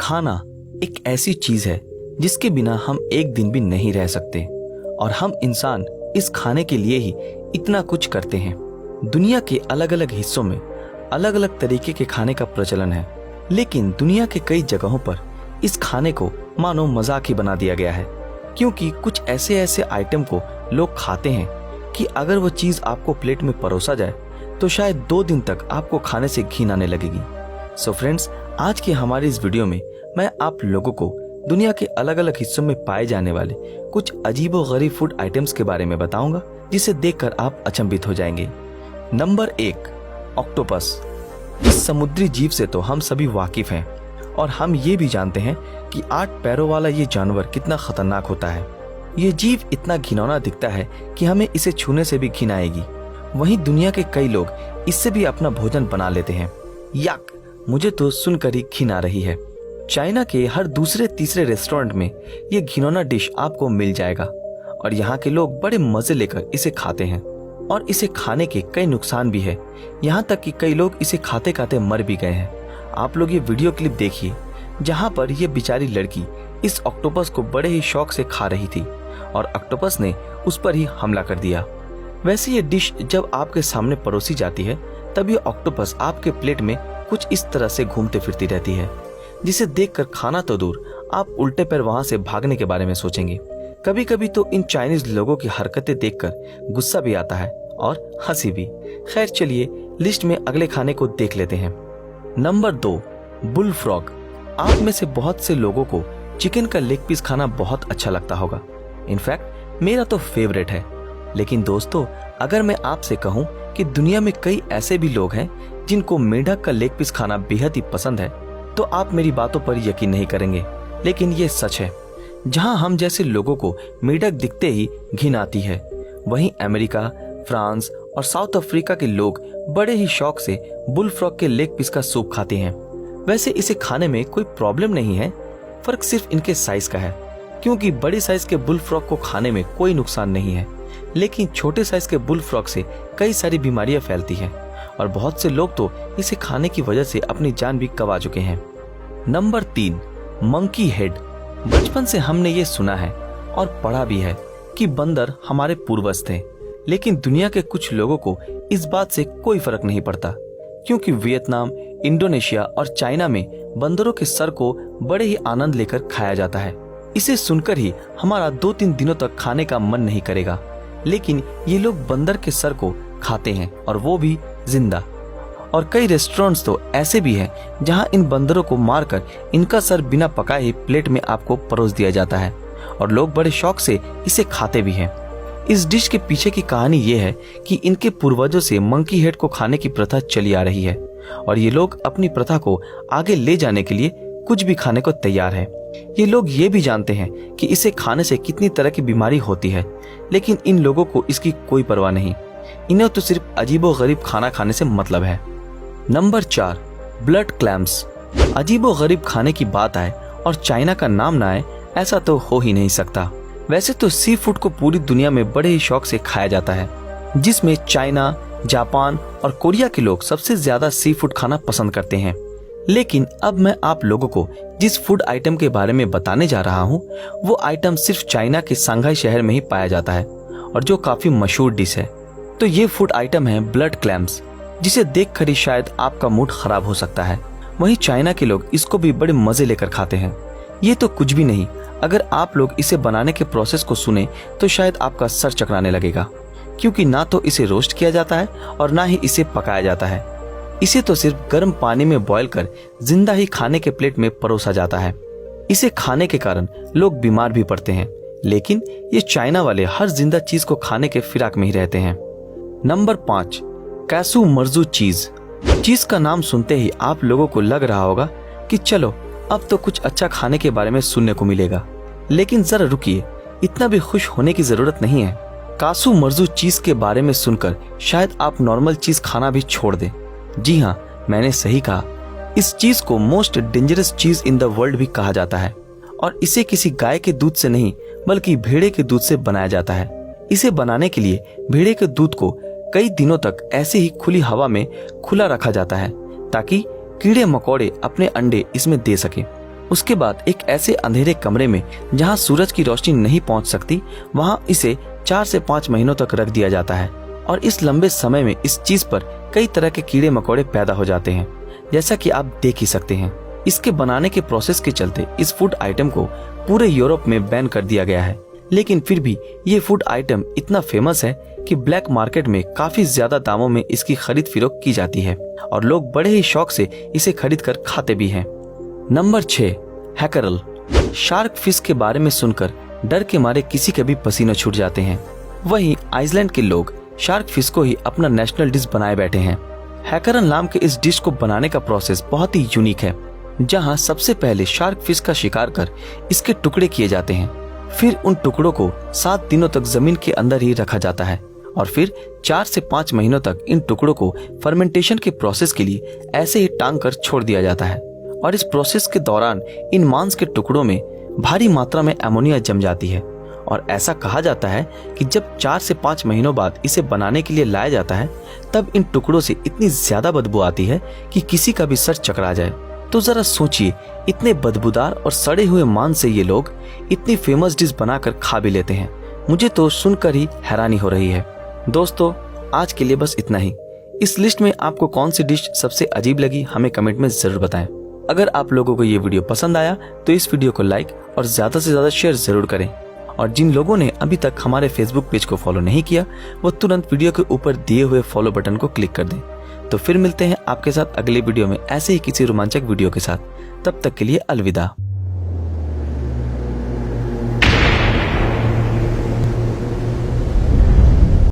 खाना एक ऐसी चीज है जिसके बिना हम एक दिन भी नहीं रह सकते और हम इंसान इस खाने के लिए ही इतना कुछ करते हैं। दुनिया के अलग अलग हिस्सों में अलग अलग तरीके के खाने का प्रचलन है, लेकिन दुनिया के कई जगहों पर इस खाने को मानो मजाक ही बना दिया गया है, क्योंकि कुछ ऐसे ऐसे आइटम को लोग खाते हैं कि अगर वो चीज आपको प्लेट में परोसा जाए तो शायद 2 दिन तक आपको खाने से घिन आने लगेगी। सो फ्रेंड्स, आज की हमारी इस वीडियो में मैं आप लोगों को दुनिया के अलग अलग हिस्सों में पाए जाने वाले कुछ अजीबोगरीब फूड आइटम्स के बारे में बताऊंगा, जिसे देखकर आप अचंभित हो जाएंगे। Number 1, octopus. इस समुद्री जीव से तो हम सभी वाकिफ हैं और हम ये भी जानते हैं कि 8 पैरों वाला ये जानवर कितना खतरनाक होता है। ये जीव इतना घिनौना दिखता है कि हमें इसे छूने से भी घिन आएगी। वहीं दुनिया के कई लोग इससे भी अपना भोजन बना लेते हैं। याक, मुझे तो सुनकर ही घिन आ रही है। चाइना के हर दूसरे तीसरे रेस्टोरेंट में ये घिनौना डिश आपको मिल जाएगा और यहाँ के लोग बड़े मजे लेकर इसे खाते हैं और इसे खाने के कई नुकसान भी है, यहाँ तक कि कई लोग इसे खाते खाते मर भी गए हैं। आप लोग ये वीडियो क्लिप देखिए जहाँ पर ये बेचारी लड़की इस ऑक्टोपस को बड़े ही शौक से खा रही थी और ऑक्टोपस ने उस पर ही हमला कर दिया। वैसे ये डिश जब आपके सामने परोसी जाती है तब ये ऑक्टोपस आपके प्लेट में कुछ इस तरह से घूमते फिरती रहती है, जिसे देखकर खाना तो दूर, आप उल्टे पैर वहां से भागने के बारे में सोचेंगे। कभी कभी तो इन चाइनीज लोगों की हरकतें देखकर गुस्सा भी आता है और हंसी भी। खैर चलिए लिस्ट में अगले खाने को देख लेते हैं। Number 2, bull frog. आप में से बहुत से लोगों को चिकन का लेग पीस खाना बहुत अच्छा लगता होगा। इनफैक्ट मेरा तो फेवरेट है। लेकिन दोस्तों, अगर मैं आपसे कहूं कि दुनिया में कई ऐसे भी लोग हैं जिनको मेंढक का लेग पीस खाना बेहद ही पसंद है, तो आप मेरी बातों पर यकीन नहीं करेंगे, लेकिन ये सच है। जहां हम जैसे लोगों को मेंढक दिखते ही घिन आती है, वहीं अमेरिका, फ्रांस और साउथ अफ्रीका के लोग बड़े ही शौक से बुल फ्रॉग के लेग पीस का सूप खाते हैं। वैसे इसे खाने में कोई प्रॉब्लम नहीं है, फर्क सिर्फ इनके साइज का है, क्योंकि बड़ी साइज के बुल फ्रॉग को खाने में कोई नुकसान नहीं है, लेकिन छोटे साइज के बुल फ्रॉग से कई सारी बीमारियां फैलती हैं और बहुत से लोग तो इसे खाने की वजह से अपनी जान भी गंवा चुके हैं। Number 3, monkey head. बचपन से हमने ये सुना है और पढ़ा भी है कि बंदर हमारे पूर्वज थे, लेकिन दुनिया के कुछ लोगों को इस बात से कोई फर्क नहीं पड़ता, क्योंकि वियतनाम, इंडोनेशिया और चाइना में बंदरों के सर को बड़े ही आनंद लेकर खाया जाता है। इसे सुनकर ही हमारा 2-3 दिनों तक खाने का मन नहीं करेगा, लेकिन ये लोग बंदर के सर को खाते हैं और वो भी जिंदा। और कई रेस्टोरेंट्स तो ऐसे भी हैं जहां इन बंदरों को मारकर इनका सर बिना पकाए ही प्लेट में आपको परोस दिया जाता है और लोग बड़े शौक से इसे खाते भी हैं। इस डिश के पीछे की कहानी ये है कि इनके पूर्वजों से मंकी हेड को खाने की प्रथा चली आ रही है और ये लोग अपनी प्रथा को आगे ले जाने के लिए कुछ भी खाने को तैयार है। ये लोग ये भी जानते हैं कि इसे खाने से कितनी तरह की बीमारी होती है, लेकिन इन लोगों को इसकी कोई परवाह नहीं। इन्हें तो सिर्फ अजीबोगरीब खाना खाने से मतलब है। Number 4, blood clams. अजीबोगरीब खाने की बात आए और चाइना का नाम ना आए, ऐसा तो हो ही नहीं सकता। वैसे तो सी फूड को पूरी दुनिया में बड़े ही शौक से खाया जाता है, जिसमें चाइना, जापान और कोरिया के लोग सबसे ज्यादा सी फूड खाना पसंद करते हैं। लेकिन अब मैं आप लोगों को जिस फूड आइटम के बारे में बताने जा रहा हूँ, वो आइटम सिर्फ चाइना के शंघाई शहर में ही पाया जाता है और जो काफी मशहूर डिश है। तो ये फूड आइटम है ब्लड क्लैम्स, जिसे देखकर ही शायद आपका मूड खराब हो सकता है। वहीं चाइना के लोग इसको भी बड़े मजे लेकर खाते हैं। ये तो कुछ भी नहीं, अगर आप लोग इसे बनाने के प्रोसेस को सुने तो शायद आपका सर चकराने लगेगा, क्योंकि ना तो इसे रोस्ट किया जाता है और ना ही इसे पकाया जाता है। इसे तो सिर्फ गर्म पानी में बॉयल कर जिंदा ही खाने के प्लेट में परोसा जाता है। इसे खाने के कारण लोग बीमार भी पड़ते हैं, लेकिन ये चाइना वाले हर जिंदा चीज को खाने के फिराक में ही रहते हैं। नंबर 5, कैसू मर्जू चीज। चीज का नाम सुनते ही आप लोगों को लग रहा होगा कि चलो अब तो कुछ अच्छा खाने के बारे में सुनने को मिलेगा, लेकिन जरा रुकिए, इतना भी खुश होने की जरूरत नहीं है। कासू मर्जू चीज के बारे में सुनकर शायद आप नॉर्मल चीज खाना भी छोड़ दें। जी हाँ, मैंने सही कहा। इस चीज को मोस्ट डेंजरस चीज इन द वर्ल्ड भी कहा जाता है और इसे किसी गाय के दूध से नहीं बल्कि भेड़े के दूध से बनाया जाता है। इसे बनाने के लिए भेड़े के दूध को कई दिनों तक ऐसे ही खुली हवा में खुला रखा जाता है ताकि कीड़े मकोड़े अपने अंडे इसमें दे सके। उसके बाद एक ऐसे अंधेरे कमरे में जहाँ सूरज की रोशनी नहीं पहुँच सकती, वहाँ इसे 4 से 5 महीनों तक रख दिया जाता है। और इस लंबे समय में इस चीज पर कई तरह के कीड़े मकोड़े पैदा हो जाते हैं, जैसा कि आप देख ही सकते हैं। इसके बनाने के प्रोसेस के चलते इस फूड आइटम को पूरे यूरोप में बैन कर दिया गया है। लेकिन फिर भी ये फूड आइटम इतना फेमस है कि ब्लैक मार्केट में काफी ज्यादा दामों में इसकी खरीद फरोख्त की जाती है और लोग बड़े ही शौक से इसे खरीद कर खाते भी हैं। नंबर 6, हैकरल। शार्क फिश के बारे में सुनकर डर के मारे किसी के भी पसीने छूट जाते हैं। वहीं आइसलैंड के लोग शार्क फिश को ही अपना नेशनल डिश बनाए बैठे हैं। हैकरल नाम के इस डिश को बनाने का प्रोसेस बहुत ही यूनिक है, जहां सबसे पहले शार्क फिश का शिकार कर इसके टुकड़े किए जाते हैं। फिर उन टुकड़ों को 7 दिनों तक जमीन के अंदर ही रखा जाता है और फिर 4 से 5 महीनों तक इन टुकड़ों को फर्मेंटेशन के प्रोसेस के लिए ऐसे ही टांग कर छोड़ दिया जाता है। और इस प्रोसेस के दौरान इन मांस के टुकड़ों में भारी मात्रा में अमोनिया जम जाती है और ऐसा कहा जाता है कि जब 4 से 5 महीनों बाद इसे बनाने के लिए लाया जाता है, तब इन टुकड़ों से इतनी ज्यादा बदबू आती है कि किसी का भी सर चकरा जाए। तो जरा सोचिए, इतने बदबूदार और सड़े हुए मांस से ये लोग इतनी फेमस डिश बनाकर खा भी लेते हैं। मुझे तो सुनकर ही हैरानी हो रही है। दोस्तों, आज के लिए बस इतना ही। इस लिस्ट में आपको कौन सी डिश सबसे अजीब लगी, हमें कमेंट में जरूर बताएं। अगर आप लोगों को ये वीडियो पसंद आया तो इस वीडियो को लाइक और ज्यादा से ज्यादा शेयर जरूर करें। और जिन लोगों ने अभी तक हमारे फेसबुक पेज को फॉलो नहीं किया, वो तुरंत वीडियो के ऊपर दिए हुए फॉलो बटन को क्लिक कर दें। तो फिर मिलते हैं आपके साथ अगले वीडियो में ऐसे ही किसी रोमांचक वीडियो के साथ। तब तक के लिए अलविदा।